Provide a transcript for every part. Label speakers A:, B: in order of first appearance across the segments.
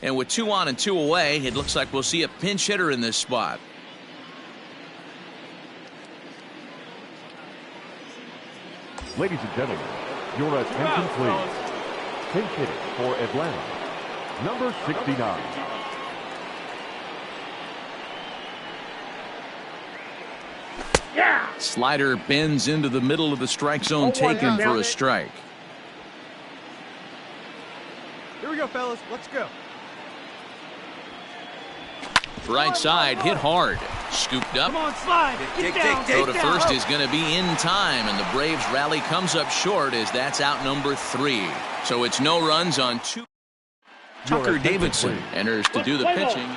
A: And with 2 on and 2 away, it looks like we'll see a pinch hitter in this spot.
B: Ladies and gentlemen, your attention please. Pinch hitting for Atlanta, number 69.
A: Yeah! Slider bends into the middle of the strike zone, taken for a strike.
C: Here we go, fellas. Let's go.
A: Right side, hit hard. Scooped up.
C: Come on, slide.
A: Throw to first is going to be in time, and the Braves rally comes up short as that's out number 3. So it's no runs on 2. Tucker Davidson enters to do the pitching.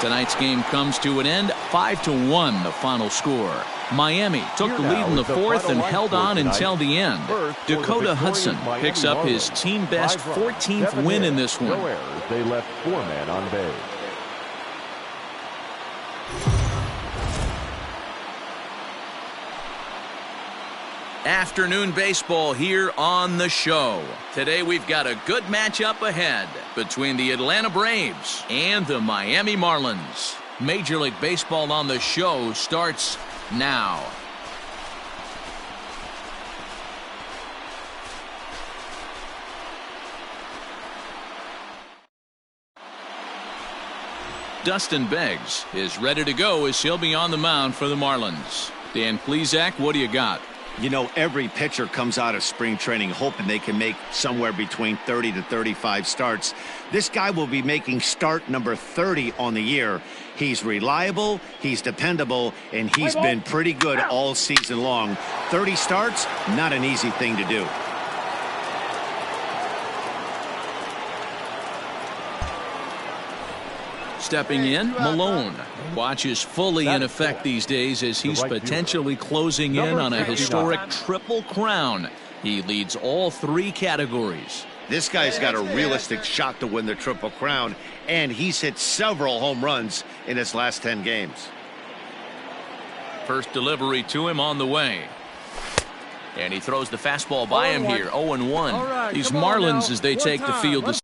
A: Tonight's game comes to an end, 5-1 the final score. Miami took the lead in the 4th and held on until the end. Dakota Hudson picks up his team best 14th win in this one.
B: They left 4 men on base.
A: Afternoon baseball here on the show. Today we've got a good matchup ahead between the Atlanta Braves and the Miami Marlins. Major League Baseball on the show starts now. Dustin Beggs is ready to go as he'll be on the mound for the Marlins. Dan Plesac, what do you got?
D: You know, every pitcher comes out of spring training hoping they can make somewhere between 30 to 35 starts. This guy will be making start number 30 on the year. He's reliable, he's dependable, and he's been pretty good all season long. 30 starts, not an easy thing to do.
A: Stepping in, Malone. Watch is fully in effect these days as he's potentially closing in on a historic triple crown. He leads all 3 categories.
D: This guy's got a realistic shot to win the Triple Crown, and he's hit several home runs in his last 10 games.
A: First delivery to him on the way. And he throws the fastball by him here, 0-1. These Marlins, as they take the field this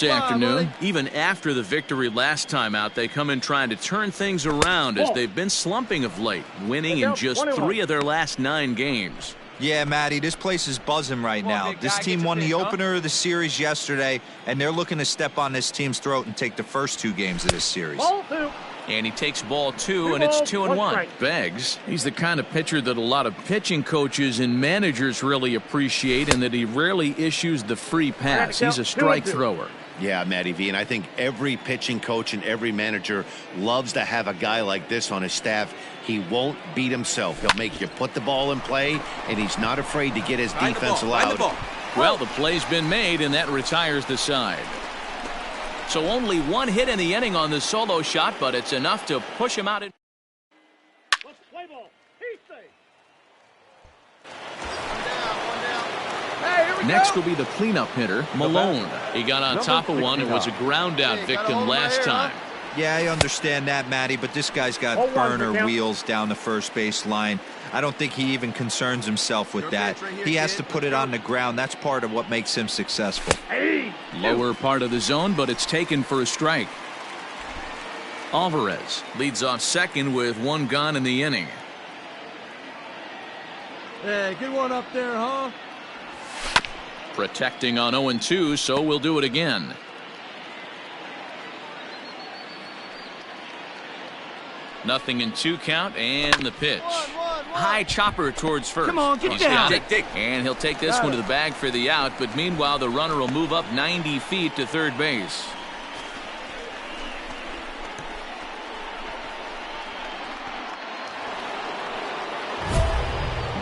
A: afternoon. Even after the victory last time out, they come in trying to turn things around as they've been slumping of late, winning in just 3 of their last 9 games.
E: Yeah, Matty, this place is buzzing right now. This team won the opener of the series yesterday, and they're looking to step on this team's throat and take the first 2 games of this series.
A: And he takes ball 2, and it's 2-1. Beggs, he's the kind of pitcher that a lot of pitching coaches and managers really appreciate, and that he rarely issues the free pass. He's a strike thrower.
D: Yeah, Matty V, and I think every pitching coach and every manager loves to have a guy like this on his staff. He won't beat himself. He'll make you put the ball in play, and he's not afraid to get his defense allowed.
A: Well, the play's been made, and that retires the side. So only 1 hit in the inning on the solo shot, but it's enough to push him out. Next will be the cleanup hitter, Malone. He got on top of one and was a ground out victim last time.
E: Yeah, I understand that, Matty, but this guy's got burner wheels down the first base line. I don't think he even concerns himself with that. He has to put it on the ground. That's part of what makes him successful.
A: Lower part of the zone, but it's taken for a strike. Alvarez leads off second with 1 gone in the inning.
C: Hey, good one up there, huh?
A: Protecting on 0-2, so we'll do it again. Nothing in 2 count, and the pitch. High chopper towards first.
C: Come on, get down.
A: And he'll take this one to the bag for the out, but meanwhile the runner will move up 90 feet to third base.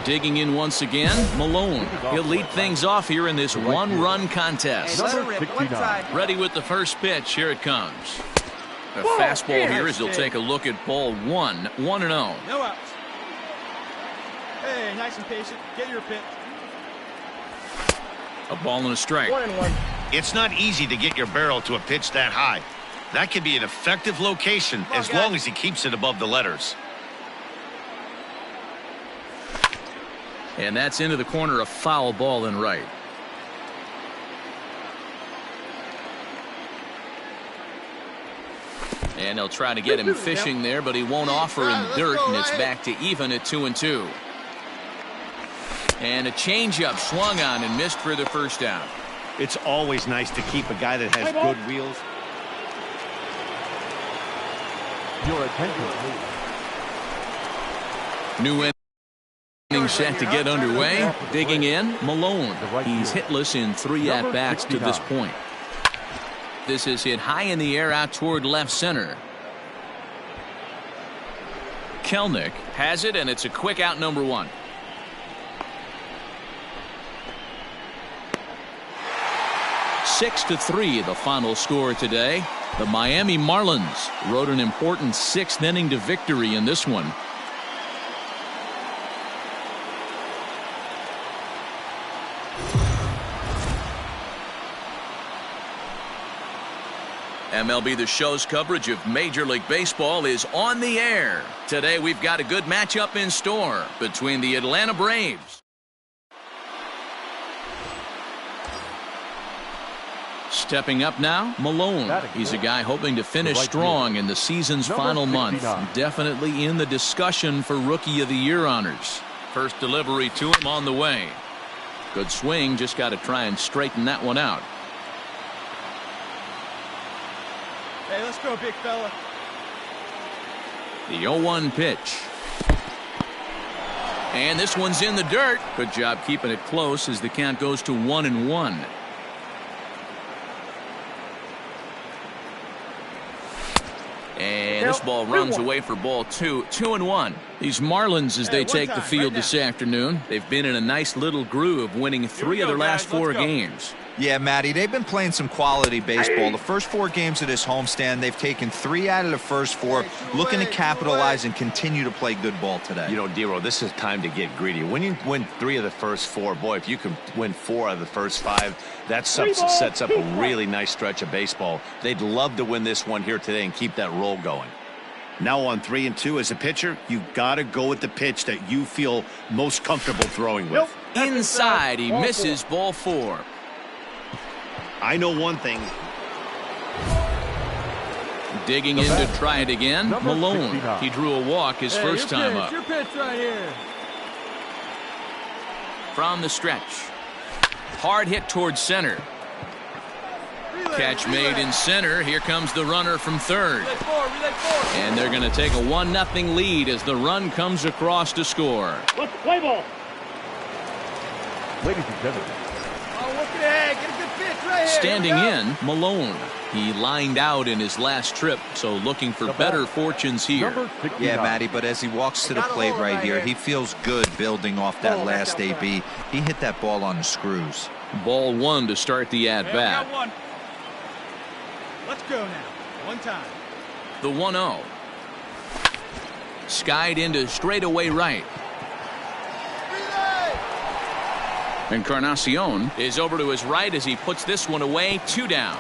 A: Digging in once again, Malone. He'll lead things off here in this 1-run contest. Ready with the first pitch. Here it comes. A fastball here as he'll take a look at ball 1. 1-0.
C: No outs. Hey, nice and patient. Get your pitch.
A: A ball and a strike.
C: 1-1.
D: It's not easy to get your barrel to a pitch that high. That can be an effective location as long as he keeps it above the letters.
A: And that's into the corner, a foul ball and right. And they'll try to get him fishing there, but he won't offer him dirt, and it's back to even at 2-2. And a changeup swung on and missed for the first down.
D: It's always nice to keep a guy that has good wheels.
B: Your attention, please.
A: New inning set to get underway. Digging in, Malone. He's hitless in 3 at-bats to this point. This is hit high in the air out toward left center. Kelnick has it, and it's a quick out, number 1. Six to 3, the final score today. The Miami Marlins rode an important 6th inning to victory in this one. MLB The Show's coverage of Major League Baseball is on the air. Today we've got a good matchup in store between the Atlanta Braves. Stepping up now, Malone. He's a guy hoping to finish strong in the season's final month. Definitely in the discussion for Rookie of the Year honors. First delivery to him on the way. Good swing, just got to try and straighten that one out.
C: Hey, let's go, big fella.
A: The 0-1 pitch. And this one's in the dirt. Good job keeping it close as the count goes to 1-1. And this ball runs away for ball 2. 2-1. These Marlins, as they take the field this afternoon, they've been in a nice little groove, winning 3 of their last 4 games.
E: Yeah, Matty, they've been playing some quality baseball. The first 4 games of this homestand, they've taken 3 out of the first 4, looking to capitalize and continue to play good ball today.
D: You know, D-Roll, this is time to get greedy. When you win 3 of the first 4, boy, if you can win 4 out of the first 5, that sets up a really nice stretch of baseball. They'd love to win this one here today and keep that roll going. Now on 3-2 as a pitcher, you've got to go with the pitch that you feel most comfortable throwing with.
A: Inside, he misses ball 4.
D: I know one thing.
A: Digging in to try it again, Malone. He drew a walk his first time up.
C: Your pitch right here.
A: From the stretch. Hard hit towards center. Catch made in center. Here comes the runner from third. And they're going to take a 1-0 lead as the run comes across to score.
B: Let's play ball. Ladies and gentlemen.
C: Oh, look at that. Get a good pitch right here.
A: Standing in, Malone. He lined out in his last trip, so looking for better fortunes here.
E: Yeah, Matty, but as he walks to the plate right here, he feels good building off that last AB. He hit that ball on the screws.
A: Ball 1 to start the at-bat.
C: Let's go now. One time.
A: The 1-0. Skied into straightaway right. Encarnacion is over to his right as he puts this one away. 2 down.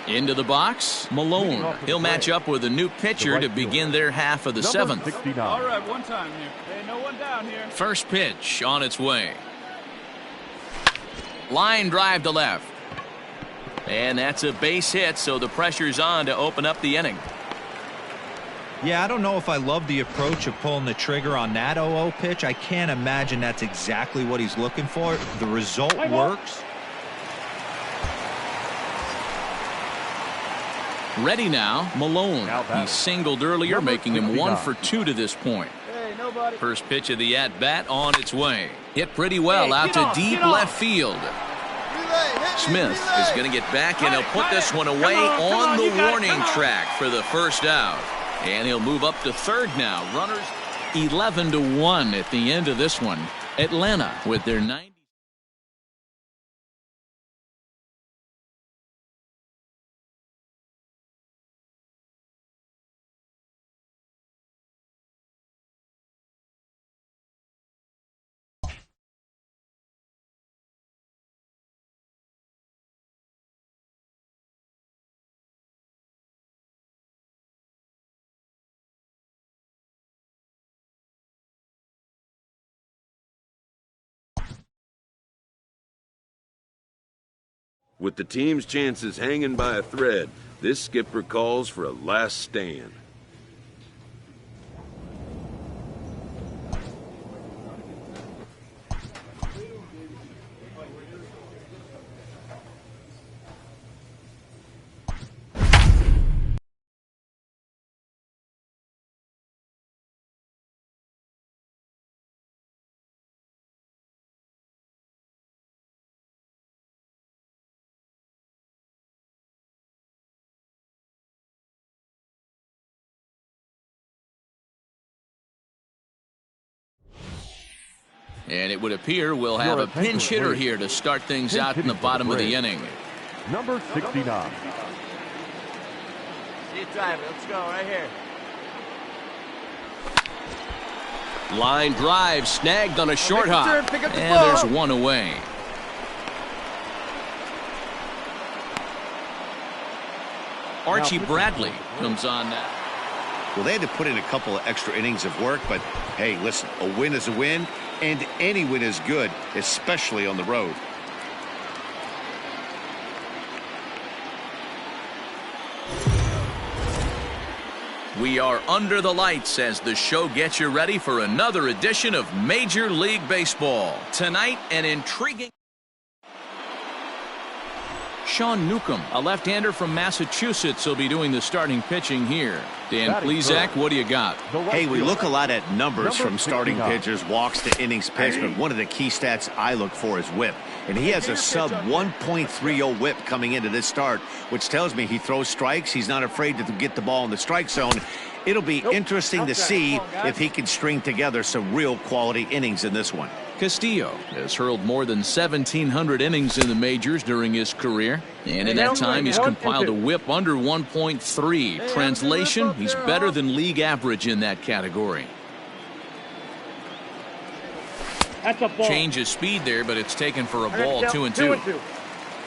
A: Into the box, Malone. He'll match up with a new pitcher to begin their half of the 7th.
C: All right, one time here. Hey, no one down here.
A: First pitch on its way. Line drive to left. And that's a base hit, so the pressure's on to open up the inning.
E: Yeah, I don't know if I love the approach of pulling the trigger on that 0-0 pitch. I can't imagine that's exactly what he's looking for. The result works.
A: Ready now, Malone. He singled earlier, making him 1 for 2 to this point.
C: Hey, nobody.
A: First pitch of the at-bat on its way. Hit pretty well out to deep left field. Smith is going to get back, and he'll put this one away on the warning track for the first out. And he'll move up to third now. Runners 11-1 at the end of this one. Atlanta with their 90.
F: With the team's chances hanging by a thread, this skipper calls for a last stand.
A: And it would appear we'll have a pinch hitter here to start things out in the bottom of the inning.
B: Number 69.
C: See you drive it. Let's go right here.
A: Line drive snagged on a short hop. And there's one away. Archie Bradley comes on now.
D: Well, they had to put in a couple of extra innings of work, but hey, listen, a win is a win, and any win is good, especially on the road.
A: We are under the lights as the show gets you ready for another edition of Major League Baseball. Tonight, an intriguing... Sean Newcomb, a left-hander from Massachusetts, will be doing the starting pitching here. Dan Plesac, what do you got?
D: Hey, we look a lot at numbers from starting pitchers, walks to innings pitched, but one of the key stats I look for is whip. And he has a sub 1.30 whip coming into this start, which tells me he throws strikes. He's not afraid to get the ball in the strike zone. It'll be interesting to see if he can string together some real quality innings in this one.
A: Castillo has hurled more than 1,700 innings in the majors during his career. And in that time, he's compiled a whip under 1.3. Translation, he's better than league average in that category. Change his speed there, but it's taken for a ball, 2-2.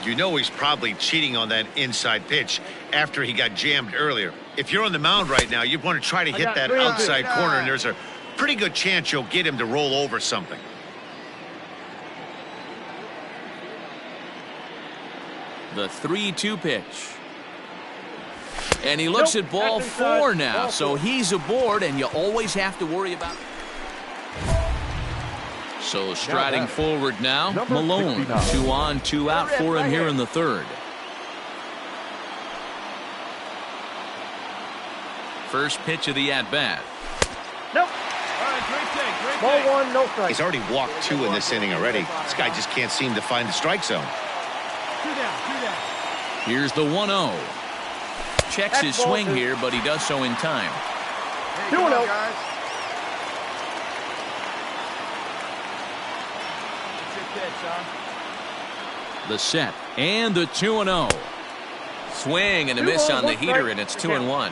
D: You know he's probably cheating on that inside pitch after he got jammed earlier. If you're on the mound right now, you want to try to hit that outside corner, and there's a pretty good chance you'll get him to roll over something.
A: The 3-2 pitch. And he looks at ball 4 now, so he's aboard, and you always have to worry about it. So striding forward now, Malone. 2 on, 2 out for him here in the third. First pitch of the at-bat.
C: Nope. All right, great take.
G: Ball 1, no strike.
D: He's already walked 2 in this inning already. This guy just can't seem to find the strike zone.
C: 2 down.
A: Here's the 1-0. Checks his swing here, but he does so in time.
G: 2-0.
C: Guys.
A: The set and the 2-0. Swing and a miss on the heater, and it's 2-1.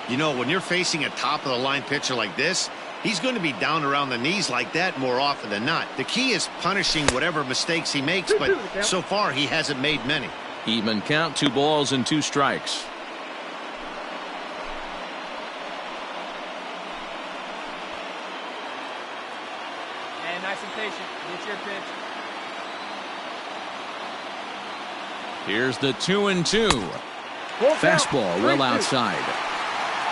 D: You know, when you're facing a top-of-the-line pitcher like this, he's going to be down around the knees like that more often than not. The key is punishing whatever mistakes he makes, but so far he hasn't made many.
A: Even count, 2 balls and 2 strikes.
C: And nice and patient. Get your pitch.
A: Here's the 2-2. Fastball well outside.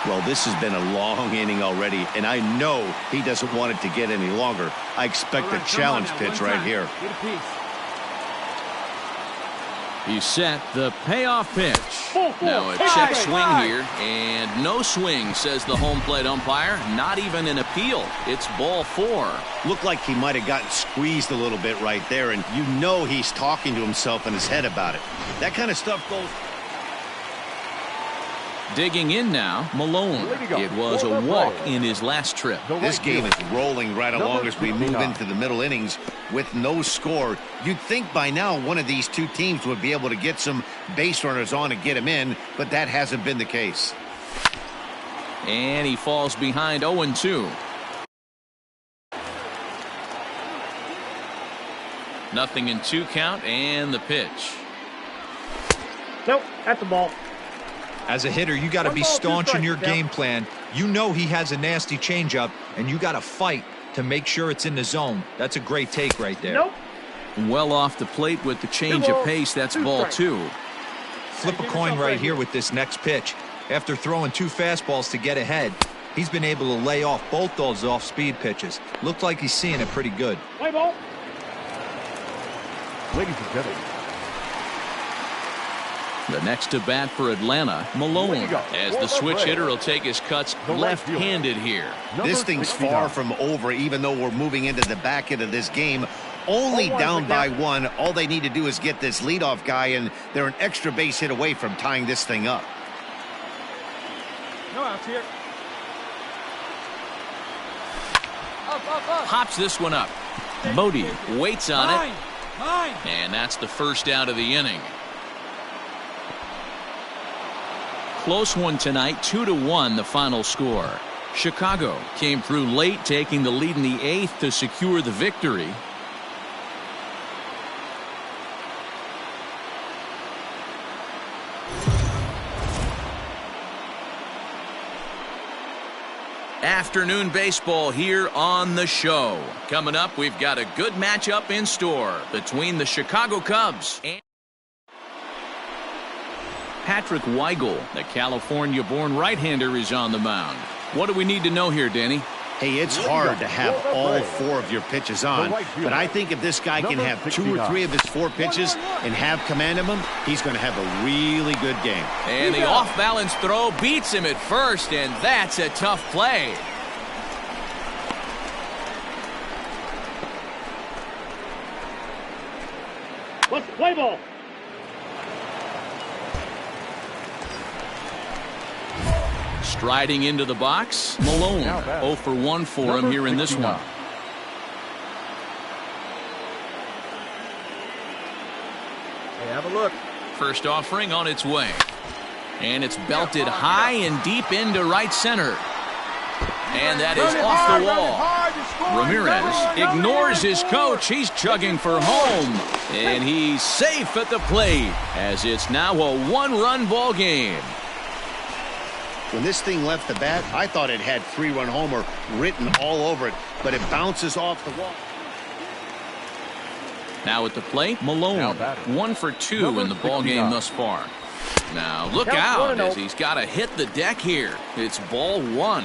D: Well, this has been a long inning already, and I know he doesn't want it to get any longer. I expect a challenge pitch right here.
C: Get a piece.
A: He's set the payoff pitch. Now a check swing here, and no swing, says the home plate umpire. Not even an appeal. It's ball 4.
D: Looked like he might have gotten squeezed a little bit right there, and you know he's talking to himself in his head about it. That kind of stuff goes...
A: Digging in now, Malone. It was a walk in his last trip.
D: This game is rolling right along as we move into the middle innings with no score. You'd think by now one of these two teams would be able to get some base runners on and get him in, but that hasn't been the case.
A: And he falls behind 0-2. Nothing in 2 count, and the pitch.
G: Nope, that's a ball.
E: As a hitter, you got to be staunch in your game plan. You know he has a nasty changeup, and you got to fight to make sure it's in the zone. That's a great take right there.
G: Nope.
A: Well off the plate with the change of pace. That's ball 2.
E: Flip a coin right here with this next pitch. After throwing 2 fastballs to get ahead, he's been able to lay off both those off-speed pitches. Looked like he's seeing it pretty good.
G: Play ball.
B: Ladies and gentlemen,
A: The next to bat for Atlanta, Malone, as the switch hitter will take his cuts left-handed here.
D: This thing's far from over, even though we're moving into the back end of this game. Only down by 1. All they need to do is get this leadoff guy, and they're an extra base hit away from tying this thing up.
C: No outs here. Up.
A: Pops this one up. Modi waits on it,
C: Mine.
A: and that's the first out of the inning. Close one tonight, 2-1 the final score. Chicago came through late, taking the lead in the 8th to secure the victory. Afternoon baseball here on the show. Coming up, we've got a good matchup in store between the Chicago Cubs and Patrick Weigel, the California-born right-hander, is on the mound. What do we need to know here, Danny?
D: Hey, it's hard to have all 4 of your pitches on, but I think if this guy can have 2 or 3 of his 4 pitches and have command of them, he's going to have a really good game.
A: And the off-balance throw beats him at first, and that's a tough play.
G: Let's play ball.
A: Striding into the box, Malone. 0 for 1 for him here in this one.
C: Hey, have a look.
A: First offering on its way. And it's belted high and deep into right center. And that is off the wall. Ramirez ignores his coach. He's chugging for home. And he's safe at the plate, as it's now a 1-run ball game.
D: When this thing left the bat, I thought it had 3-run homer written all over it, but it bounces off the wall.
A: Now at the plate, Malone. 1 for 2 in the ball game thus far. Now look out as he's got to hit the deck here. It's ball 1.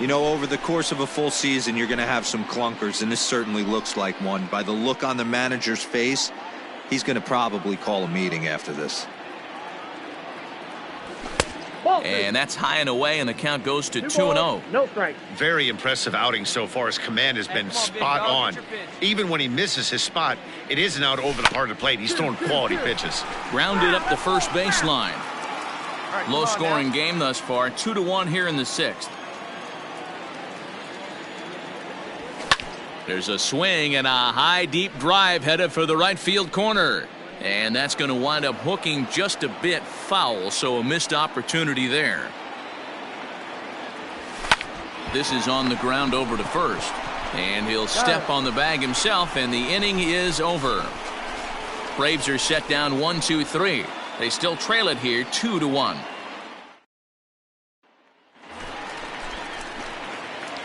E: You know, over the course of a full season, you're going to have some clunkers, and this certainly looks like one. By the look on the manager's face, he's going to probably call a meeting after this.
A: And that's high and away, and the count goes to 2-0.
G: No strike.
D: Very impressive outing so far. His command has been spot on. Even when he misses his spot, it isn't out over the heart of the plate. He's throwing quality pitches.
A: Grounded up the first baseline. Low-scoring game thus far, 2-1 here in the 6th. There's a swing and a high, deep drive headed for the right field corner. And that's going to wind up hooking just a bit foul, so a missed opportunity there. This is on the ground over to first. And he'll step on the bag himself, and the inning is over. Braves are set down 1-2-3. They still trail it here 2-1.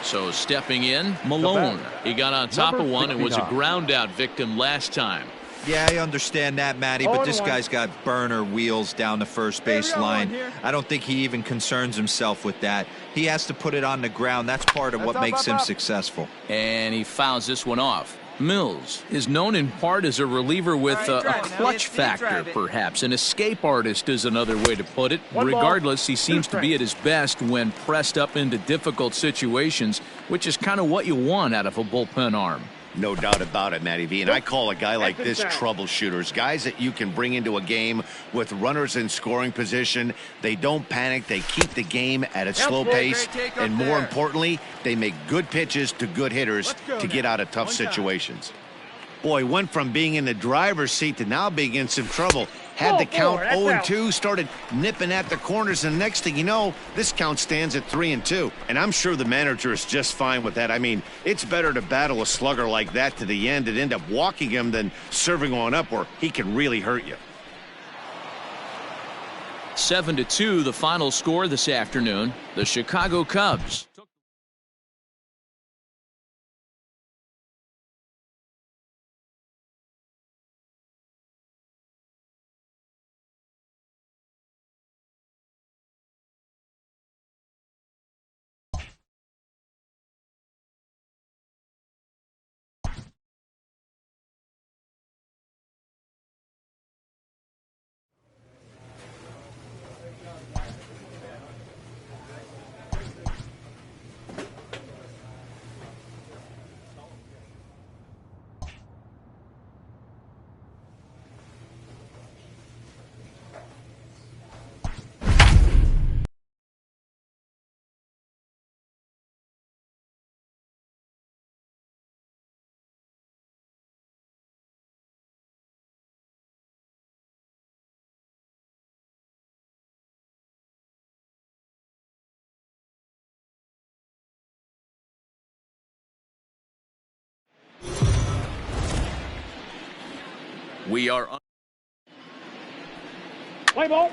A: So stepping in, Malone. He got on top of one and was a ground out victim last time.
E: Yeah, I understand that, Matty, but this guy's got burner wheels down the first base line. I don't think he even concerns himself with that. He has to put it on the ground. That's part of what makes him successful.
A: And he fouls this one off. Mills is known in part as a reliever with a clutch factor, perhaps. An escape artist is another way to put it. Regardless, he seems to be at his best when pressed up into difficult situations, which is kind of what you want out of a bullpen arm.
D: No doubt about it, Matty V. And I call a guy like this troubleshooters. Guys that you can bring into a game with runners in scoring position. They don't panic. They keep the game at a slow pace. And more importantly, they make good pitches to good hitters to get out of tough situations. Boy, went from being in the driver's seat to now being in some trouble. Had the count 0-2, started nipping at the corners, and next thing you know, this count stands at 3-2. And I'm sure the manager is just fine with that. I mean, it's better to battle a slugger like that to the end and end up walking him than serving on up where he can really hurt you.
A: 7-2, the final score this afternoon. The Chicago Cubs We are
G: Play ball.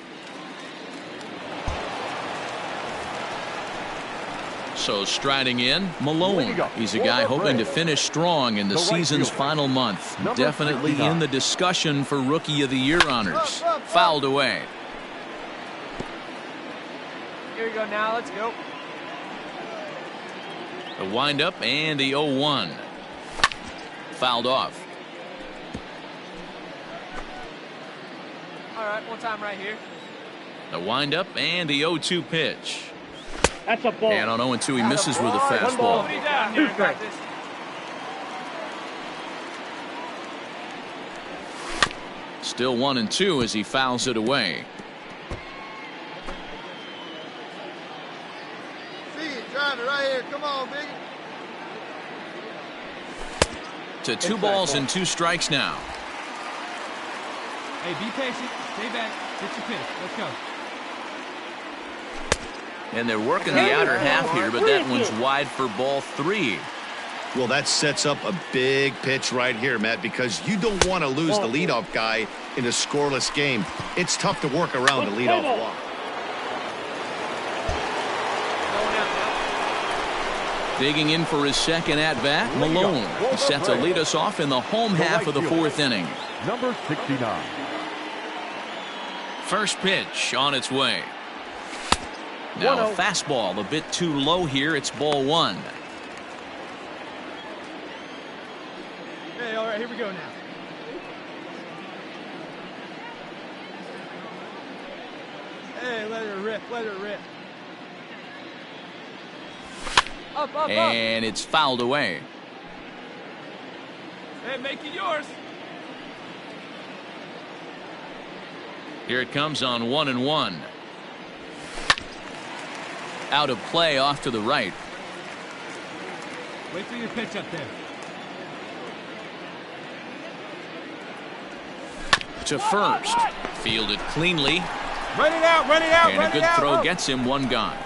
A: So striding in, Malone. He's a guy hoping to finish strong in the season's final month. Definitely in the discussion for Rookie of the Year honors. Fouled away.
C: Here we go now. Let's go.
A: The windup and the 0-1. Fouled off.
C: All right, one time right here.
A: The windup and the 0-2 pitch.
G: That's a ball.
A: And on 0-2 he misses with a fastball.
C: Nobody down here. Got this.
A: Still 1-2 as he fouls it away.
H: See you driving it right here. Come on, biggie.
A: To 2 balls and 2 strikes now.
C: Hey, be patient. Stay back. Get your pitch. Let's go.
A: And they're working the outer half here, but that one's wide for ball 3.
D: Well, that sets up a big pitch right here, Matt, because you don't want to lose the leadoff guy in a scoreless game. It's tough to work around the leadoff walk.
A: Digging in for his second at-bat, Malone. He's set to lead us off in the home half of the 4th inning.
B: Number 69.
A: First pitch on its way. Now a fastball a bit too low here. It's ball 1.
C: Hey, all right, here we go now. Hey, let her rip, let her rip. Up.
A: And it's fouled away.
C: Hey, make it yours.
A: Here it comes on 1-1. Out of play off to the right.
C: Wait till you pitch up there.
A: To first. Fielded cleanly.
C: Run it out, run it out,
A: And a good throw gets him 1 gone.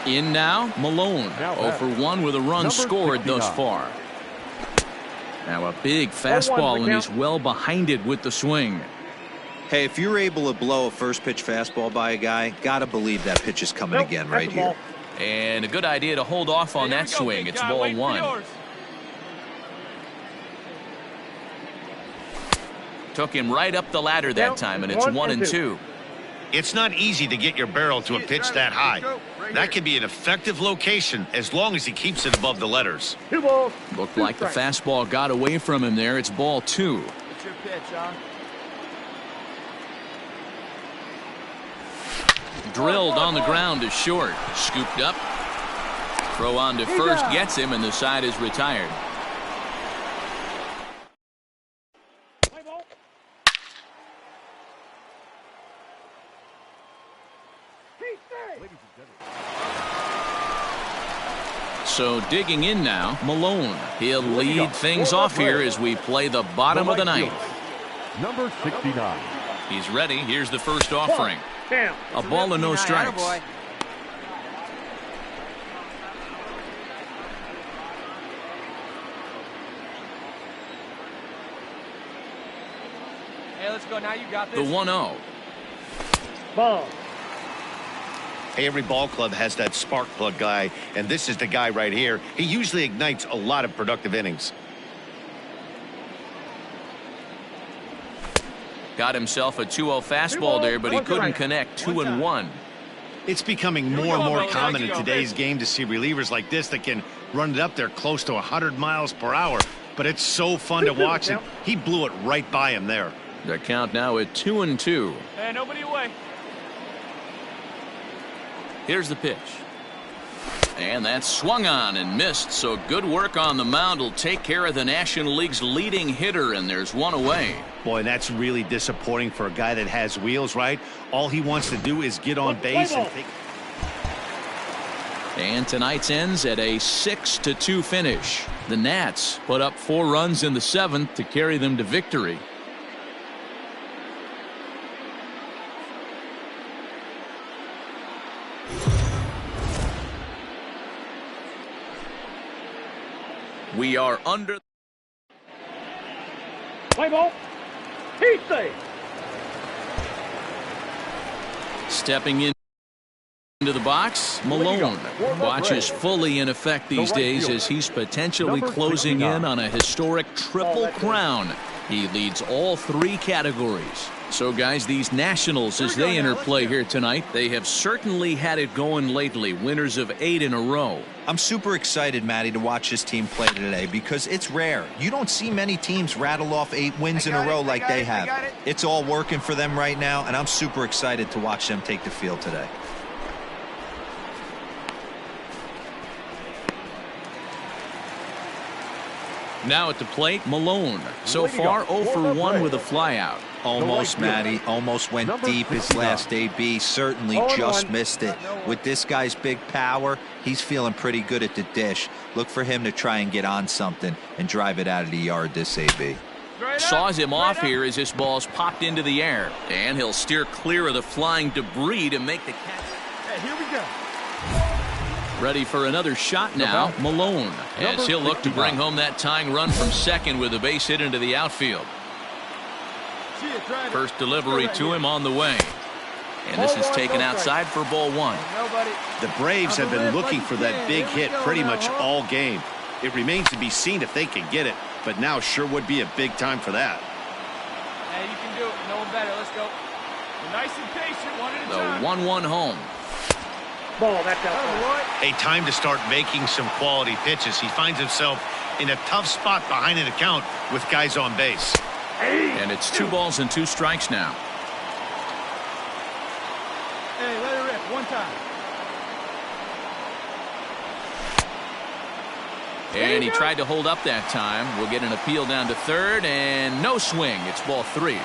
A: In now, Malone. 0 for 1 with a run scored thus far. Now a big fastball, and he's well behind it with the swing.
E: Hey, if you're able to blow a first pitch fastball by a guy, gotta believe that pitch is coming again right here.
A: And a good idea to hold off on that swing. It's ball 1. Took him right up the ladder that time, and it's 1-2.
D: It's not easy to get your barrel to a pitch that high. That can be an effective location as long as he keeps it above the letters.
G: 2 balls.
A: Looked like the fastball got away from him there. It's ball 2.
C: It's your pitch, huh?
A: Drilled on the ground to short. Scooped up. Throw on to first gets him, and the side is retired.
G: Play ball.
A: So digging in now, Malone. He'll lead things off here as we play the bottom of the 9th.
B: Number 69.
A: He's ready. Here's the first offering.
G: Down.
A: A ball and no strikes.
C: Hey, let's go now. You got
A: The
C: this.
A: 1-0.
G: Ball.
D: Hey, every ball club has that spark plug guy, and this is the guy right here. He usually ignites a lot of productive innings.
A: Got himself a 2-0 fastball there, but he couldn't connect. 2-1.
D: It's becoming more and more common in today's game to see relievers like this that can run it up there close to 100 miles per hour. But it's so fun to watch, and he blew it right by him there.
A: The count now at 2-2.
C: Hey, nobody away.
A: Here's the pitch. And that's swung on and missed, so good work on the mound will take care of the National League's leading hitter, and there's 1 away.
D: Boy, that's really disappointing for a guy that has wheels, right? All he wants to do is get on base and take...
A: And tonight's ends at a 6-2 finish. The Nats put up 4 runs in the 7th to carry them to victory. We are under.
G: Play ball. He's safe.
A: Stepping into the box, Malone. Watch is fully in effect these days as he's potentially closing in on a historic triple crown. He leads all three categories. So, guys, these Nationals, as they interplay here tonight, they have certainly had it going lately. Winners of 8 in a row.
E: I'm super excited, Matty, to watch this team play today because it's rare. You don't see many teams rattle off 8 wins in a row like they have. It's all working for them right now, and I'm super excited to watch them take the field today.
A: Now at the plate, Malone. So far, 0 for 1 with a flyout.
E: Almost, Matty. Almost went deep his last AB. Certainly just missed it. With this guy's big power, he's feeling pretty good at the dish. Look for him to try and get on something and drive it out of the yard this AB.
A: Saws him off here as this ball's popped into the air. And he'll steer clear of the flying debris to make the catch.
H: Hey, here we go.
A: Ready for another shot now, Malone, as he'll look to bring home that tying run from second with a base hit into the outfield. First delivery to him on the way. And this is taken outside for ball 1.
D: The Braves have been looking for that big hit pretty much all game. It remains to be seen if they can get it, but now sure would be a big time for that.
C: Hey, you can do it. No one better. Let's go. You're nice and patient. One at a time.
A: The 1-1 home.
G: Ball, that's outside.
D: A time to start making some quality pitches. He finds himself in a tough spot behind an account with guys on base.
A: And it's 2 balls and 2 strikes now.
C: Hey, let it rip. One time.
A: And he tried to hold up that time. We'll get an appeal down to third, and no swing. It's ball 3.
H: Come on,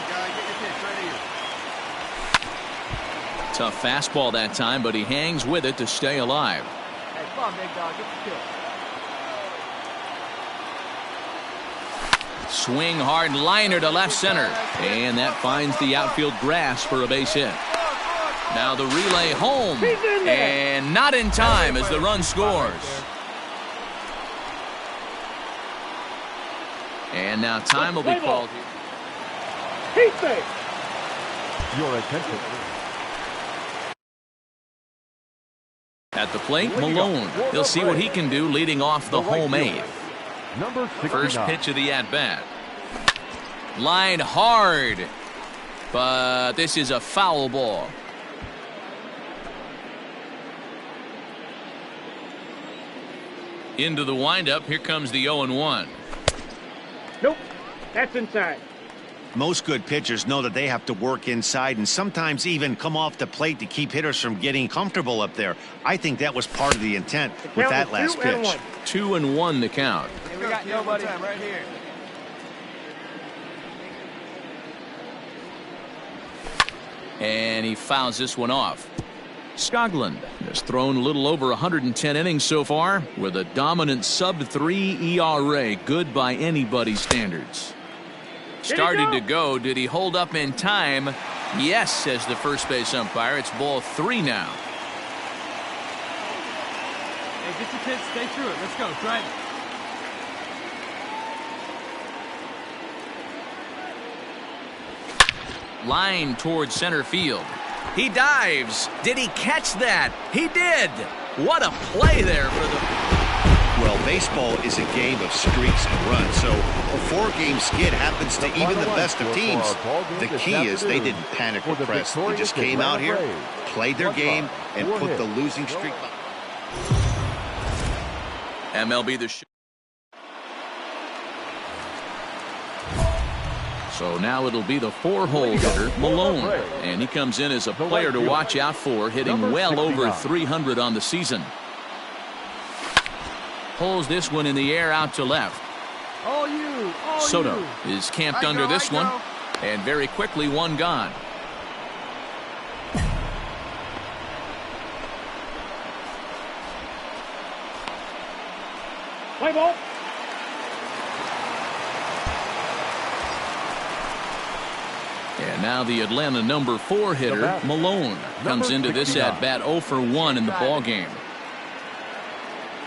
H: guy. Get your pitch right here.
A: Tough fastball that time, but he hangs with it to stay alive.
C: Hey, come on, big dog. Get the kill.
A: Swing hard liner to left center. And that finds the outfield grass for a base hit. Now the relay home. And not in time as the run scores. And now time will be called.
G: He's safe.
B: Your attention.
A: At the plate, Malone. He'll see what he can do leading off the home 8th.
B: Number 69.
A: First pitch of the at-bat. Line hard. But this is a foul ball. Into the windup. Here comes the 0-1.
G: Nope. That's inside.
D: Most good pitchers know that they have to work inside and sometimes even come off the plate to keep hitters from getting comfortable up there. I think that was part of the intent with that last pitch.
A: 2-1 the count.
C: Hey, we got nobody.
H: Right here.
A: And he fouls this one off. Skoglund has thrown a little over 110 innings so far with a dominant sub-3 ERA. Good by anybody's standards. Started to go. Did he hold up in time? Yes, says the first base umpire. It's ball 3 now.
C: Hey, get your kids. Stay through it. Let's go. Drive it.
A: Line towards center field. He dives. Did he catch that? He did. What a play there for the...
D: Well, baseball is a game of streaks and runs, so a 4-game skid happens to even the best of teams. The key is they didn't panic or press. They just came out here, played their game, and put the losing streak behind.
A: MLB The Show. So now it'll be the 4-hole hitter, Malone. And he comes in as a player to watch out for, hitting well over 300 on the season. Pulls this one in the air out to left. Soto is camped under this one. And very quickly, one gone.
G: Play ball.
A: And now the Atlanta number 4 hitter, Malone, comes into this at bat 0 for 1 in the ball game.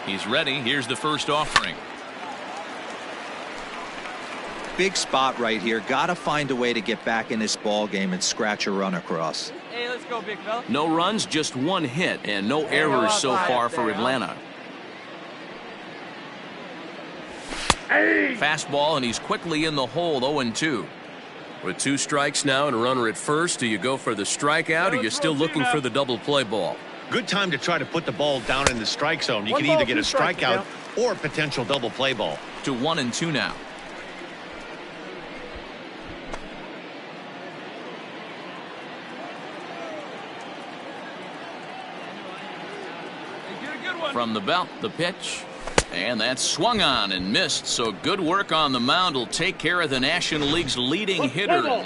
A: He's ready. Here's the first offering.
E: Big spot right here. Got to find a way to get back in this ball game and scratch a run across.
C: Hey, let's go, big fella.
A: No runs, just one hit, and no errors so far for Atlanta. Fastball, and he's quickly in the hole, 0-2.
I: With 2 strikes now and a runner at first, do you go for the strikeout, or are you still looking for the double play ball?
D: Good time to try to put the ball down in the strike zone. You can either get a strikeout or a potential double play ball.
A: To 1-2 now. From the belt, the pitch. And that's swung on and missed, so good work on the mound will take care of the National League's leading hitter.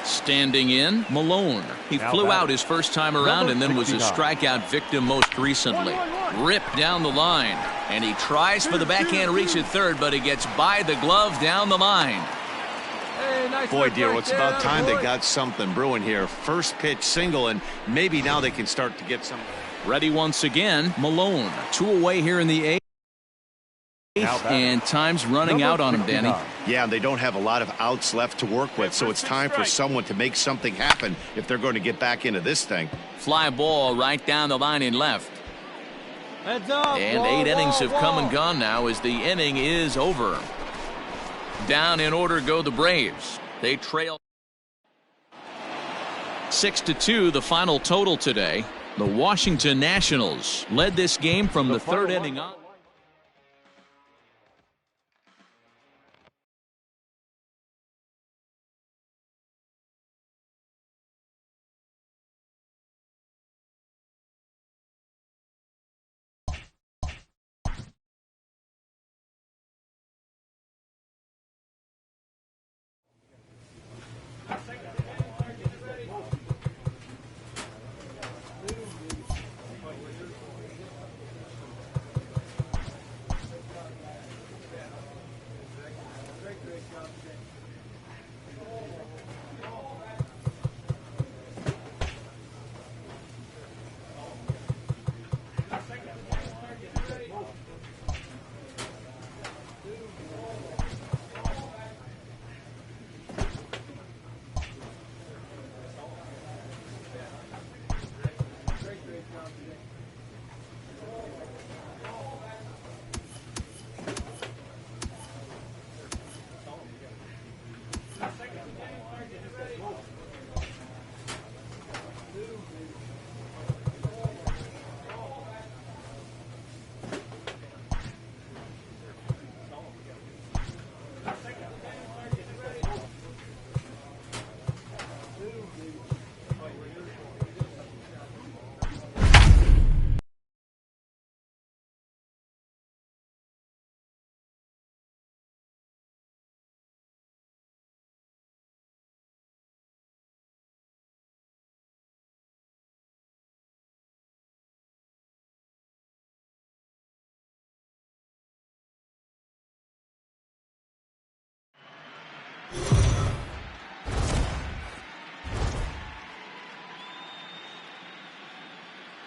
A: Standing in, Malone. He flew out his first time around and then was a strikeout victim most recently. Ripped down the line, and he tries for the backhand reach at third, but he gets by the glove down the line.
D: Boy, Dero, it's about time they got something brewing here. First pitch single, and maybe now they can start to get some.
A: Ready once again, Malone. 2 away here in the 8th, and time's running out on him, Danny.
D: Yeah, they don't have a lot of outs left to work with, so it's time for someone to make something happen if they're going to get back into this thing.
A: Fly ball right down the line in left.
C: Heads up,
A: and 8 innings have come and gone now as the inning is over. Down in order go the Braves. They trail 6-2, the final total today. The Washington Nationals led this game from the 3rd inning on.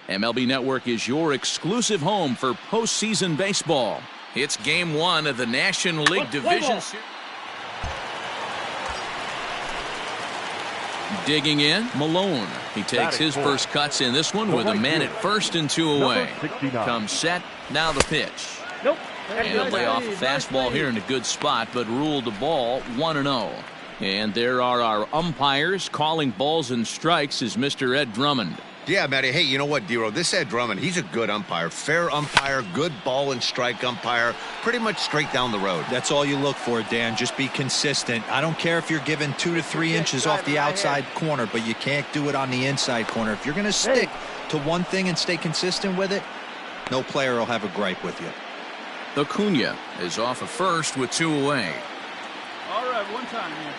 A: MLB Network is your exclusive home for postseason baseball. It's Game 1 of the National League Division Series. Digging in, Malone. He takes his first cuts in this one with a man at first and 2 away. Comes set, now the pitch. And lay off a fastball here in a good spot, but ruled the ball 1-0. And there are our umpires calling balls and strikes is Mr. Ed Drummond.
D: Yeah, Matty. Hey, you know what, Dero? This Ed Drummond, he's a good umpire. Fair umpire, good ball and strike umpire. Pretty much straight down the road.
E: That's all you look for, Dan. Just be consistent. I don't care if you're given 2 to 3 inches off the outside corner, but you can't do it on the inside corner. If you're going to stick to one thing and stay consistent with it, no player will have a gripe with you.
A: Acuna is off at first with 2 away.
C: All right, one time, man.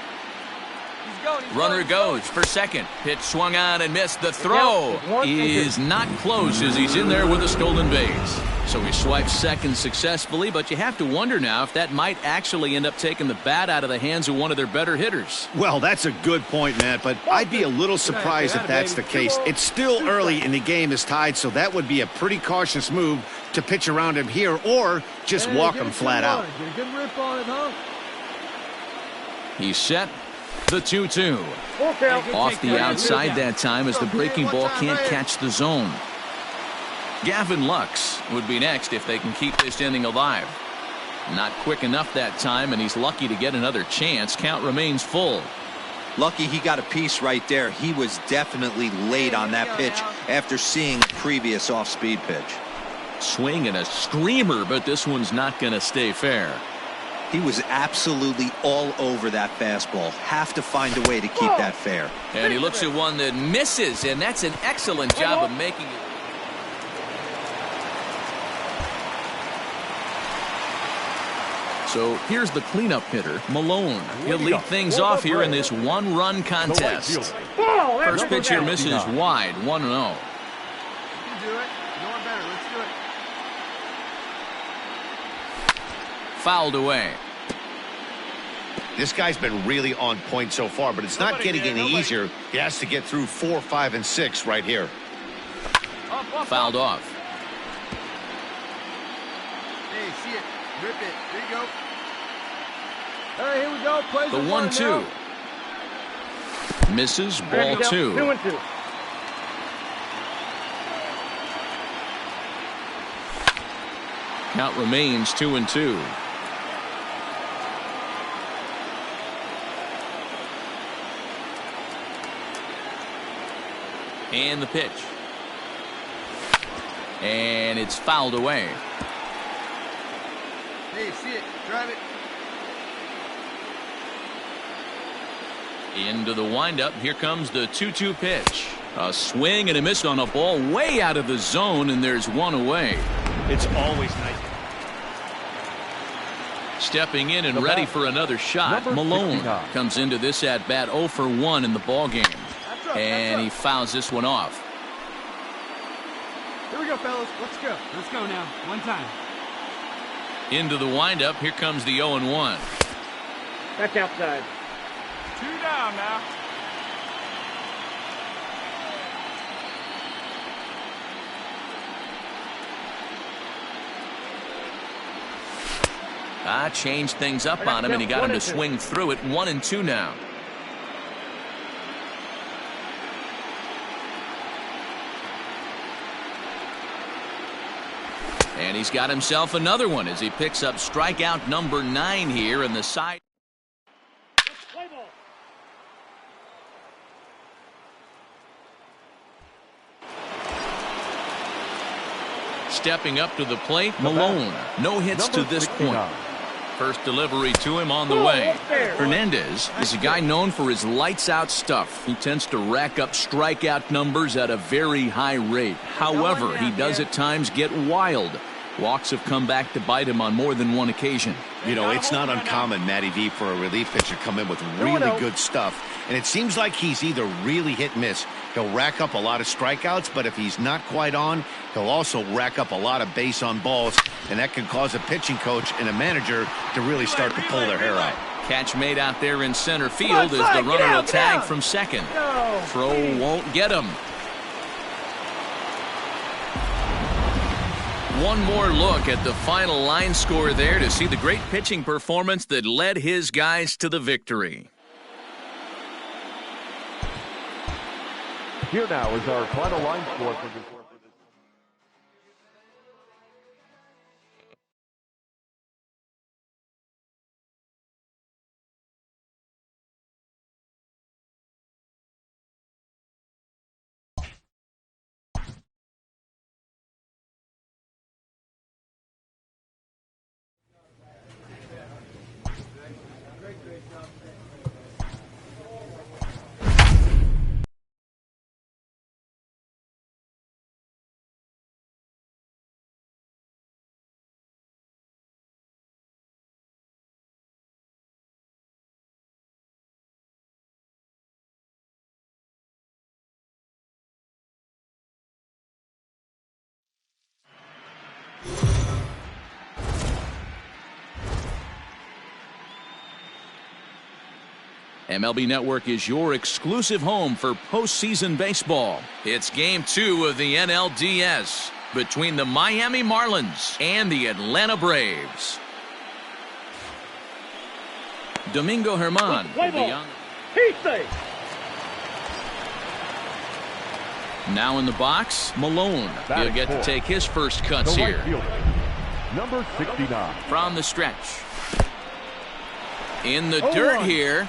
A: Runner goes for second. Pitch swung on and missed. The throw is not close as he's in there with a stolen base. So he swipes second successfully, but you have to wonder now if that might actually end up taking the bat out of the hands of one of their better hitters.
D: Well, that's a good point, Matt, but I'd be a little surprised if that's the case. It's still early and the game is tied, so that would be a pretty cautious move to pitch around him here or just walk him flat out.
A: He's set. The 2-2. Off the outside that time as the breaking ball can't catch the zone. Gavin Lux would be next if they can keep this inning alive. Not quick enough that time, and he's lucky to get another chance. Count remains full.
E: Lucky he got a piece right there. He was definitely late on that pitch after seeing the previous off-speed pitch.
A: Swing and a screamer, but this one's not going to stay fair.
E: He was absolutely all over that fastball. Have to find a way to keep that fair.
A: And he looks at one that misses, and that's an excellent job of making it. So here's the cleanup hitter, Malone. He'll lead things off here in this one-run contest. First pitch here misses wide, 1-0.
H: You can do it. No one better. Let's do it.
A: Fouled away.
D: This guy's been really on point so far, but it's not getting any easier. He has to get through 4, 5, and 6 right here.
A: Fouled off.
H: Hey, see it. Rip it. There you go.
C: All right, here we go. Plays
A: The 1-2. Misses, ball 2.
G: 2-2.
A: Count remains 2-2. And the pitch. And it's fouled away.
H: Hey, see it. Drive it.
A: Into the windup. Here comes the 2-2 pitch. A swing and a miss on a ball way out of the zone, and there's one away.
D: It's always nice.
A: Stepping in and ready for another shot. Malone comes into this at bat 0 for 1 in the ball game. And he fouls this one off.
H: Here we go, fellas. Let's go. Let's go now. One time.
A: Into the windup. Here comes the 0-1.
G: That's outside.
C: 2 down now.
A: Changed things up on him, and he got him to swing through it. 1-2 now. And he's got himself another one as he picks up strikeout number 9 here in the side. Stepping up to the plate, Malone. No hits to this point. First delivery to him on the way. Hernandez is a guy known for his lights-out stuff. He tends to rack up strikeout numbers at a very high rate. However, he does at times get wild. Walks have come back to bite him on more than one occasion.
D: You know, it's not uncommon, Matty V, for a relief pitcher to come in with really good stuff. And it seems like he's either really hit and miss. He'll rack up a lot of strikeouts, but if he's not quite on, he'll also rack up a lot of base on balls. And that can cause a pitching coach and a manager to really start to pull their hair out.
A: Catch made out there in center field as the runner will tag from second. Throw won't get him. One more look at the final line score there to see the great pitching performance that led his guys to the victory.
B: Here now is our final line score for this.
A: MLB Network is your exclusive home for postseason baseball. It's Game 2 of the NLDS between the Miami Marlins and the Atlanta Braves. Domingo Germán. Now in the box, Malone. He'll get to take his first cuts here.
B: Number 69.
A: From the stretch. In the dirt here.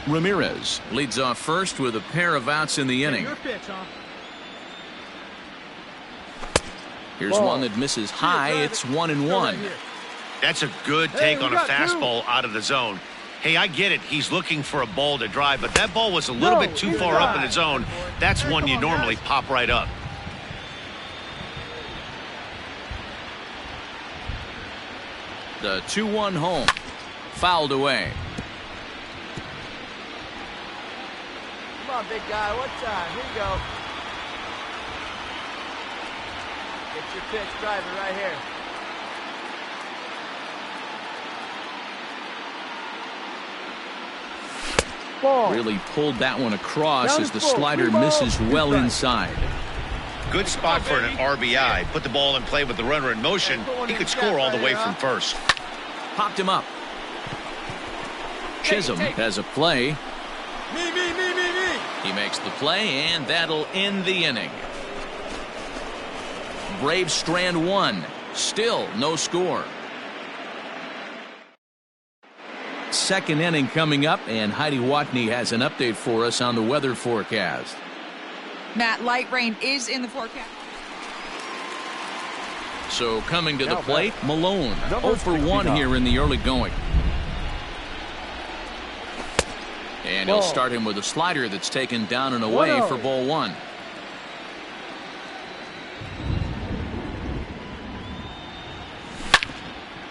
A: Ramirez leads off first with a pair of outs in the inning. Here's one that misses high. It's 1-1.
D: That's a good take on a fastball out of the zone. Hey, I get it. He's looking for a ball to drive, but that ball was a little bit too far up in the zone. That's one you normally pop right up.
A: The 2-1 home. Fouled away.
C: Come on, big guy. What time? Here you go. Get your pitch driving right here.
A: Really pulled that one across as the slider misses well inside.
D: Good spot for an RBI. Put the ball in play with the runner in motion. He could score all the way from first.
A: Popped him up. Chisholm has a play.
C: Me.
A: He makes the play, and that'll end the inning. Braves strand one. Still no score. Second inning coming up, and Heidi Watney has an update for us on the weather forecast.
J: Matt, light rain is in the forecast.
A: So coming to the plate, Malone. 0 for 1 here in the early going. And he'll start him with a slider that's taken down and away for ball 1.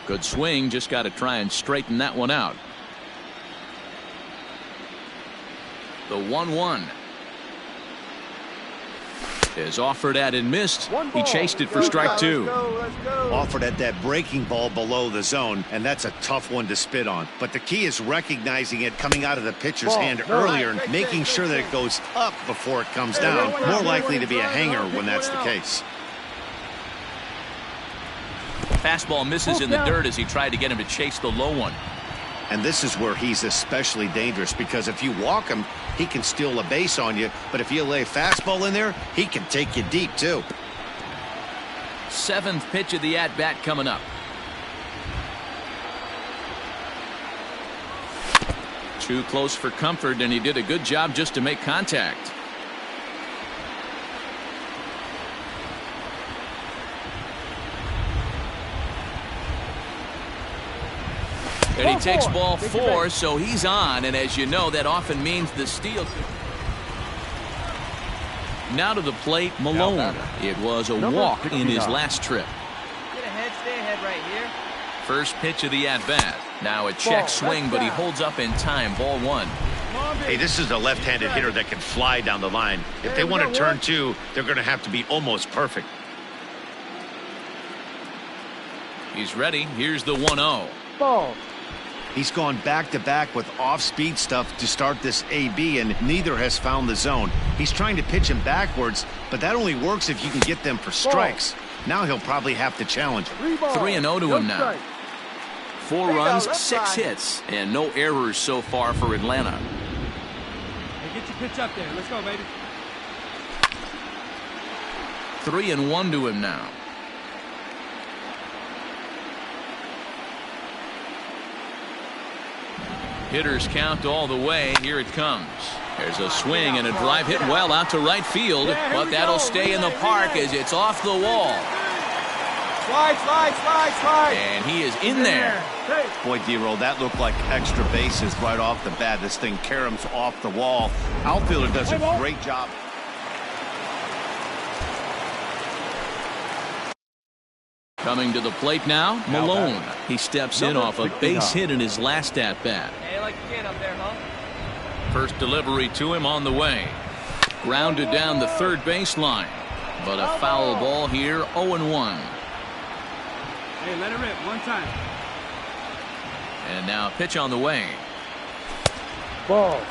A: Good swing, just got to try and straighten that one out. The 1-1 is offered at and missed. He chased it for strike 2.
D: Offered at that breaking ball below the zone, and that's a tough one to spit on. But the key is recognizing it coming out of the pitcher's hand earlier and making sure that it goes up before it comes down. More likely to be a hanger when that's the case.
A: Fastball misses in the dirt as he tried to get him to chase the low one.
D: And this is where he's especially dangerous, because if you walk him, he can steal a base on you. But if you lay a fastball in there, he can take you deep, too.
A: 7th pitch of the at-bat coming up. Too close for comfort, and he did a good job just to make contact. And he takes ball 4, so he's on, and as you know, that often means the steal. Now to the plate, Malone. It was a walk in his last trip.
C: Get ahead, stay ahead right here.
A: First pitch of the at-bat. Now a check swing, but he holds up in time. Ball 1.
D: Hey, this is a left-handed hitter that can fly down the line. If they want to turn 2, they're going to have to be almost perfect.
A: He's ready. Here's the 1-0.
G: Ball.
D: He's gone back-to-back with off-speed stuff to start this AB, and neither has found the zone. He's trying to pitch him backwards, but that only works if you can get them for strikes. Now he'll probably have to challenge him.
A: 3-0 to him now. 4 runs, 6 hits, and no errors so far for Atlanta.
C: Hey, get your pitch up there. Let's go, baby.
A: 3-1 to him now. Hitters count all the way. Here it comes. There's a swing and a drive hit well out to right field, but that'll stay in the park as it's off the wall.
C: Slide.
A: And he is in there.
D: Boy, D-Roll, that looked like extra bases right off the bat. This thing caroms off the wall. Outfielder does a great job.
A: Coming to the plate now, Malone. He steps in off a base hit in his last at-bat.
C: Hey, like you get up there, huh?
A: First delivery to him on the way. Grounded down the third baseline. But a foul ball here, 0-1.
C: Hey, let it rip. One time.
A: And now pitch on the way.
G: Ball.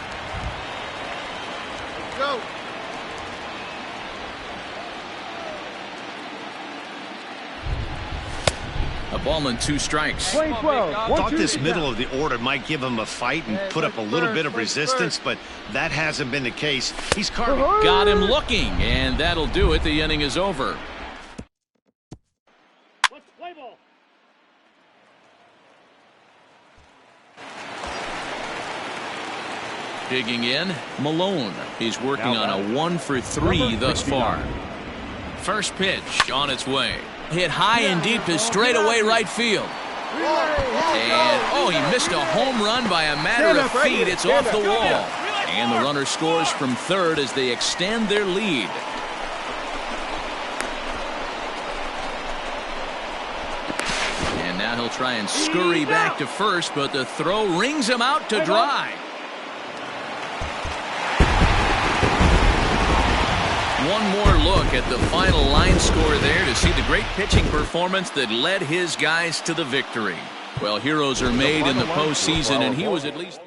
H: Let's go.
A: A ball and 2 strikes.
G: Play 12.
D: Thought this middle of the order might give him a fight and put up a little bit of resistance, but that hasn't been the case. He's carving.
A: Got him looking, and that'll do it. The inning is over.
G: Let's play ball.
A: Digging in, Malone. He's working on a 1 for 3 thus far. First pitch on its way. Hit high and deep to straightaway right field. And, oh, he missed a home run by a matter of feet. It's off the wall. And the runner scores from third as they extend their lead. And now he'll try and scurry back to first, but the throw rings him out to dry. One more look at the final line score there to see the great pitching performance that led his guys to the victory. Well, heroes are made in the postseason, and he was at least...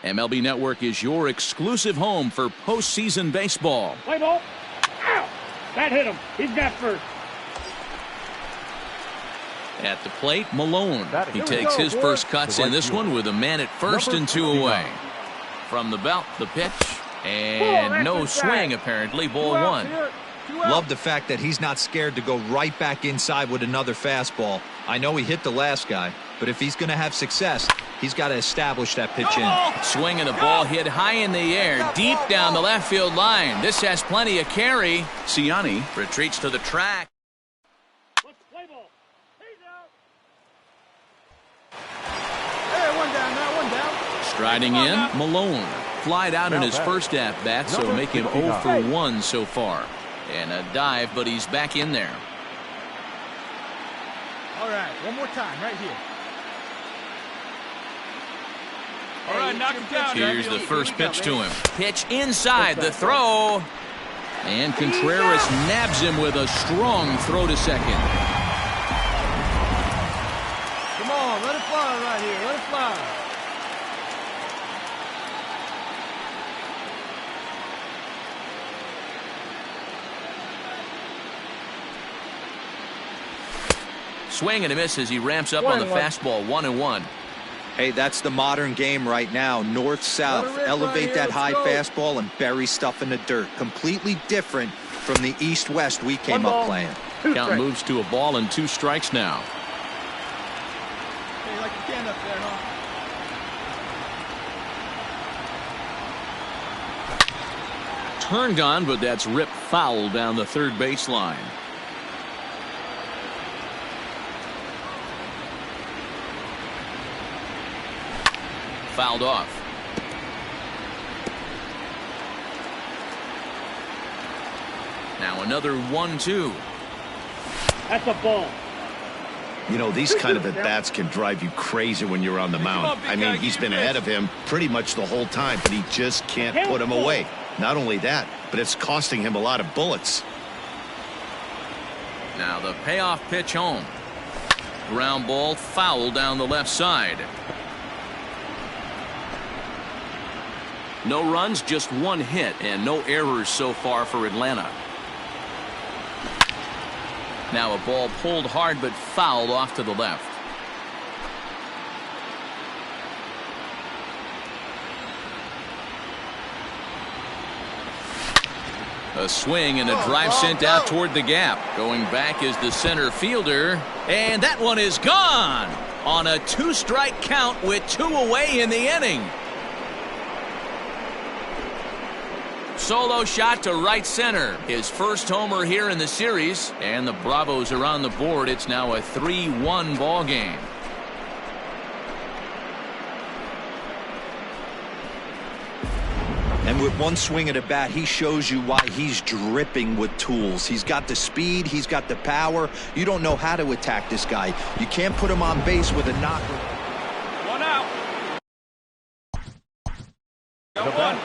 A: MLB Network is your exclusive home for postseason baseball.
G: Play ball. Ow! That hit him. He's got first.
A: At the plate, Malone. He takes his first cuts in this one with a man at first and 2 away. From the belt, the pitch. And no swing, apparently. Ball 1.
E: Love the fact that he's not scared to go right back inside with another fastball. I know he hit the last guy, but if he's going to have success, he's got to establish that pitch in.
A: Swinging a ball hit high in the air, deep down the left field line. This has plenty of carry. Ciani retreats to the track.
G: Let's play ball. He's out.
H: Hey, one down now, one down.
A: Striding in, Malone. Flied out in his first at-bat, so make him 0 for 1 so far. And a dive, but he's back in there.
H: All right, one more time right here.
C: All right, knock him down.
A: Here's the first pitch to him. Pitch inside, the throw. And Contreras nabs him with a strong throw to second.
H: Come on, let it fly right here. Let it fly.
A: Swing and a miss as he ramps up on the fastball. 1-1.
E: Hey, that's the modern game right now. North-south. Elevate that high fastball and bury stuff in the dirt. Completely different from the east-west we came up playing.
A: Count moves to a ball and 2 strikes now.
H: Hey, like you can up there, huh?
A: Turned on, but that's ripped foul down the third baseline. Fouled off. Now another 1-2.
G: That's a ball.
D: You know, these kind of at-bats can drive you crazy when you're on the mound. I mean, he's been ahead of him pretty much the whole time, but he just can't put him away. Not only that, but it's costing him a lot of bullets.
A: Now the payoff pitch home. Ground ball foul down the left side. No runs, just 1 hit, and no errors so far for Atlanta. Now a ball pulled hard but fouled off to the left. A swing and a drive sent out toward the gap. Going back is the center fielder. And that one is gone on a 2-strike count with 2 away in the inning. Solo shot to right center. His first homer here in the series. And the Bravos are on the board. It's now a 3-1 ball game.
E: And with one swing at a bat, he shows you why he's dripping with tools. He's got the speed. He's got the power. You don't know how to attack this guy. You can't put him on base with a knocker.
C: 1 out. Got 1.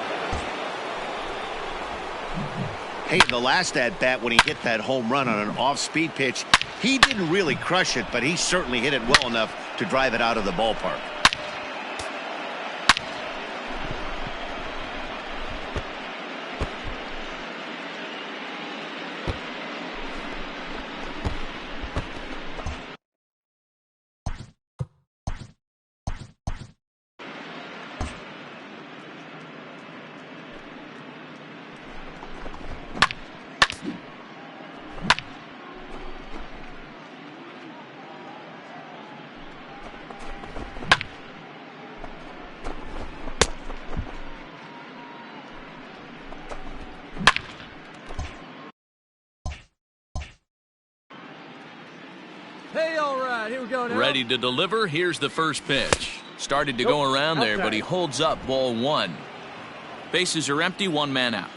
D: Hey, the last at-bat when he hit that home run on an off-speed pitch, he didn't really crush it, but he certainly hit it well enough to drive it out of the ballpark.
C: Hey, all right, here we go now.
A: Ready to deliver. Here's the first pitch. Started to go around there, but he holds up ball 1. Bases are empty, 1 man out.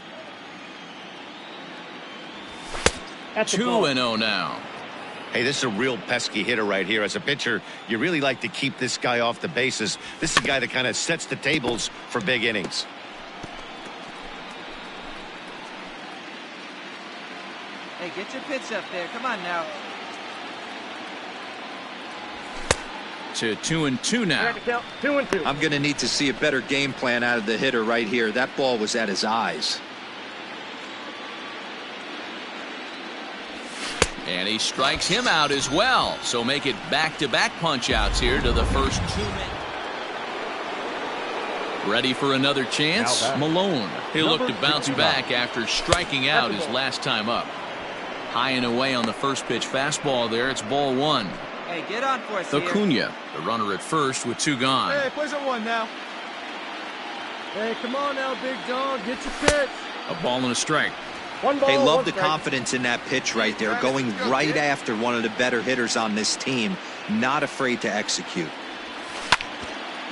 A: 2-0 now.
D: Hey, this is a real pesky hitter right here. As a pitcher, you really like to keep this guy off the bases. This is a guy that kind of sets the tables for big innings.
H: Hey, get your pitch up there. Come on now.
A: To 2-2 now.
G: 2-2.
E: I'm going to need to see a better game plan out of the hitter right here. That ball was at his eyes.
A: And he strikes him out as well. So make it back-to-back punch-outs here to the first 2 minutes. Ready for another chance? Malone. He'll look to bounce back after striking out his last time up. High and away on the first pitch fastball there. It's ball 1.
H: Hey, get on for us
A: Acuna, the runner at first with 2 gone.
C: Hey, plays at 1 now. Hey, come on now, big dog. Get your pitch.
A: A ball and a strike.
G: 1 ball,
E: They love
G: 1
E: the
G: strike.
E: confidence in that pitch right there, going right after one of the better hitters on this team, not afraid to execute.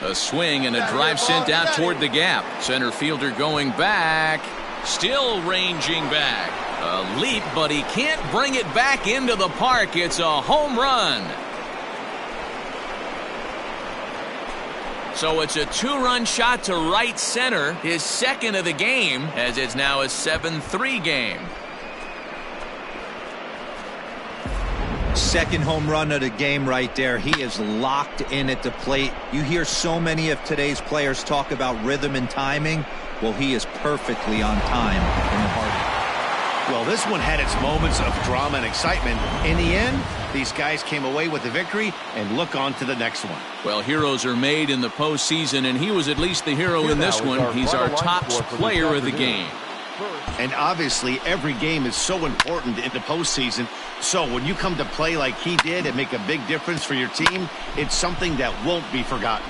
A: A swing and a drive sent out toward the gap. Center fielder going back. Still ranging back. A leap, but he can't bring it back into the park. It's a home run. So it's a 2-run shot to right center, his second of the game, as it's now a 7-3 game.
E: Second home run of the game right there. He is locked in at the plate. You hear so many of today's players talk about rhythm and timing. Well, he is perfectly on time in the heart.
D: Well, this one had its moments of drama and excitement. In the end, these guys came away with the victory and look on to the next one.
A: Well, heroes are made in the postseason, and he was at least the hero in this one. He's our top player of the game.
D: And obviously, every game is so important in the postseason. So when you come to play like he did and make a big difference for your team, it's something that won't be forgotten.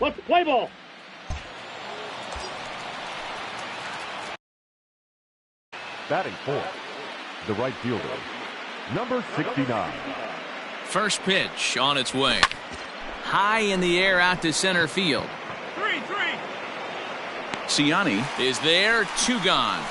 G: What's the play ball?
B: Batting fourth, the right fielder, number 69.
A: First pitch on its way. High in the air out to center field.
C: 3-3.
A: Ciani is there, 2 gone.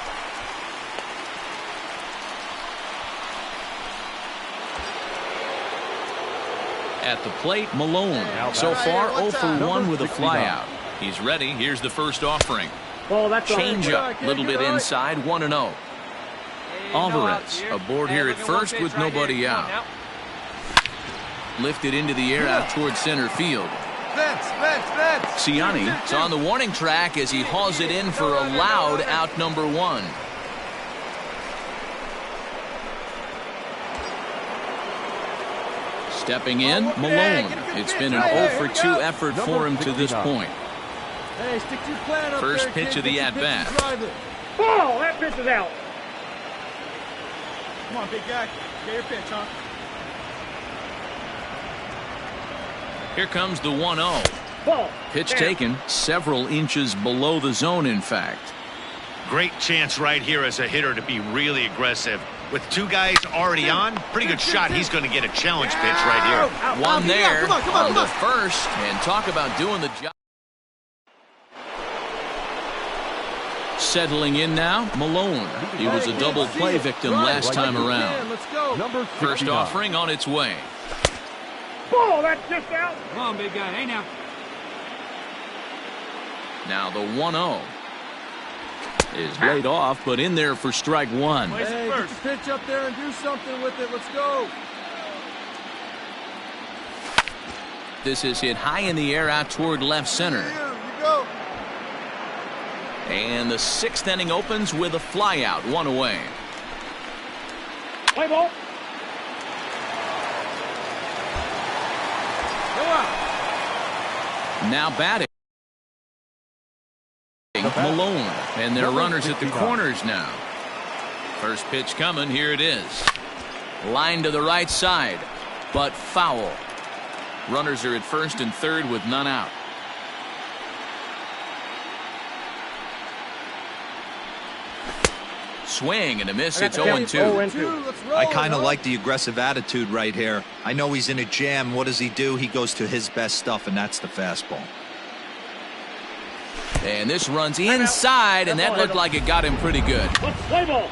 A: At the plate, Malone. So far, 0 for 1 with a flyout. He's ready. Here's the first offering. Changeup, little bit inside, 1-0. Alvarez aboard here at first with nobody out. Lifted into the air out towards center field. Ciani is on the warning track as he hauls it in for a loud out number 1. Stepping in, Malone. It's been an 0 for 2 effort for him to this point. First pitch of the at-bat.
G: Ball! That pitch is out.
H: Come on, big guy. Get your pitch, huh?
A: Here comes the 1-0.
G: Ball.
A: Pitch taken several inches below the zone, in fact.
D: Great chance right here as a hitter to be really aggressive. With 2 guys already on, pretty good shot. He's going to get a challenge pitch right here.
A: One there on the first, and talk about doing the job. Settling in now, Malone. He was a double play victim last time around. First offering on its way.
G: Ball! That's just out.
C: Come on, big guy. Hey, now.
A: Now the 1-0 is laid off, but in there for strike 1.
H: Hey, get your pitch up there and do something with it. Let's go.
A: This is hit high in the air out toward left center.
H: You go.
A: And the 6th inning opens with a flyout, 1 away.
G: Play ball.
A: Now batting, Malone, and their runners at the corners now. First pitch coming, here it is. Line to the right side, but foul. Runners are at first and third with none out. Swing and a miss. It's 0-2.
E: I kind of like the aggressive attitude right here. I know he's in a jam. What does he do? He goes to his best stuff, and that's the fastball.
A: And this runs inside, and that looked like it got him pretty good.
G: Play ball.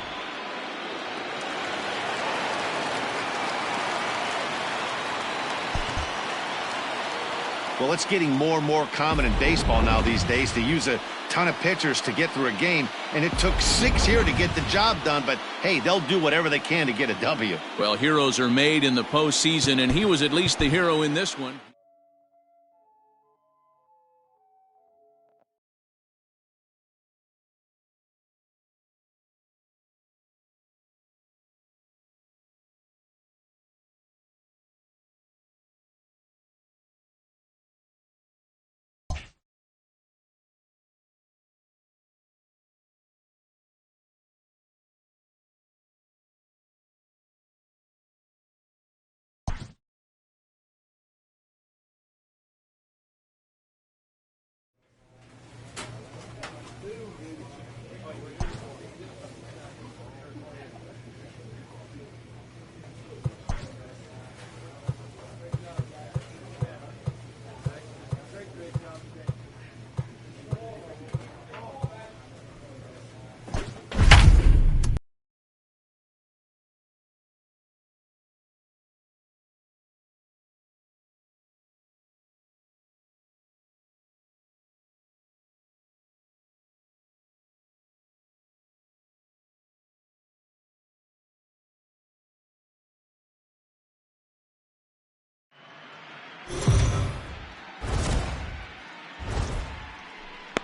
D: Well, it's getting more and more common in baseball now these days to use a ton of pitchers to get through a game, and it took 6 here to get the job done, but hey, they'll do whatever they can to get a W.
A: Well, heroes are made in the postseason, and he was at least the hero in this one.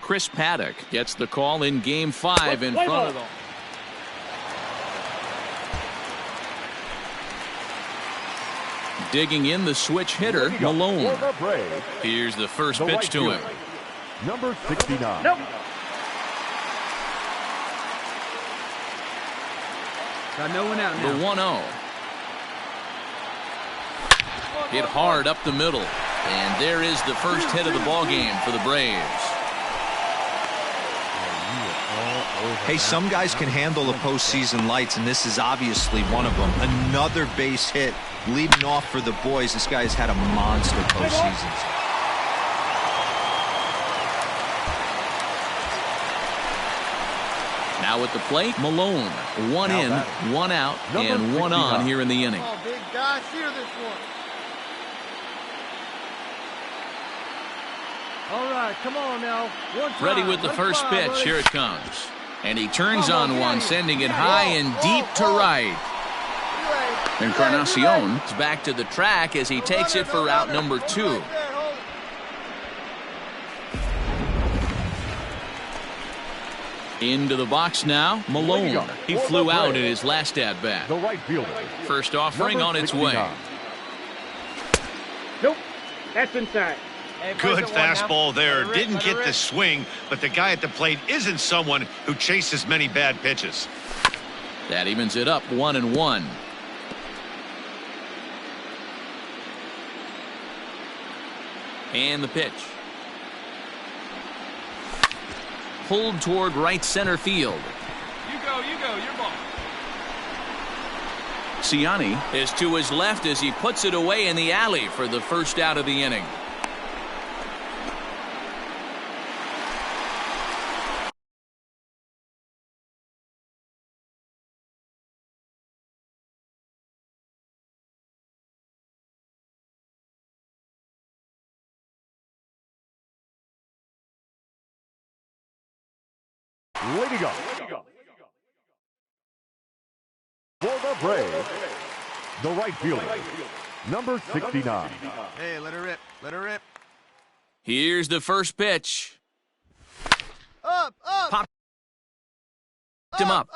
A: Chris Paddock gets the call in Game 5 in front of them. Digging in the switch hitter, Malone. Here's the first pitch to him.
B: Number 69.
G: Nope.
C: Got no one out now.
A: The 1-0. Hit hard up the middle. And there is the first hit of the ball game for the Braves.
E: Hey, some guys can handle the postseason lights, and this is obviously one of them. Another base hit leading off for the boys. This guy's had a monster postseason.
A: Now at the plate, Malone. One in, one out, and one on here in the inning.
H: Oh, big guy, steer this one.
B: All right, come on now.
A: Ready with the first pitch. Here it comes. And he turns on one, sending it high and deep to right. Encarnacion is back to the track as he takes it for out number 2. Into the box now, Malone. He flew out in his last at-bat.
B: The right fielder.
A: First offering on its way.
G: Nope, that's inside.
D: Good fastball there. Didn't get the swing, but the guy at the plate isn't someone who chases many bad pitches.
A: That evens it up 1-1. And the pitch. Pulled toward right center field.
C: You go, your ball.
A: Ciani is to his left as he puts it away in the alley for the first out of the inning.
B: Way to go. For the Braves, the right fielder, number 69.
H: Hey, let her rip. Let her rip.
A: Here's the first pitch.
H: Up.
A: Popped him up.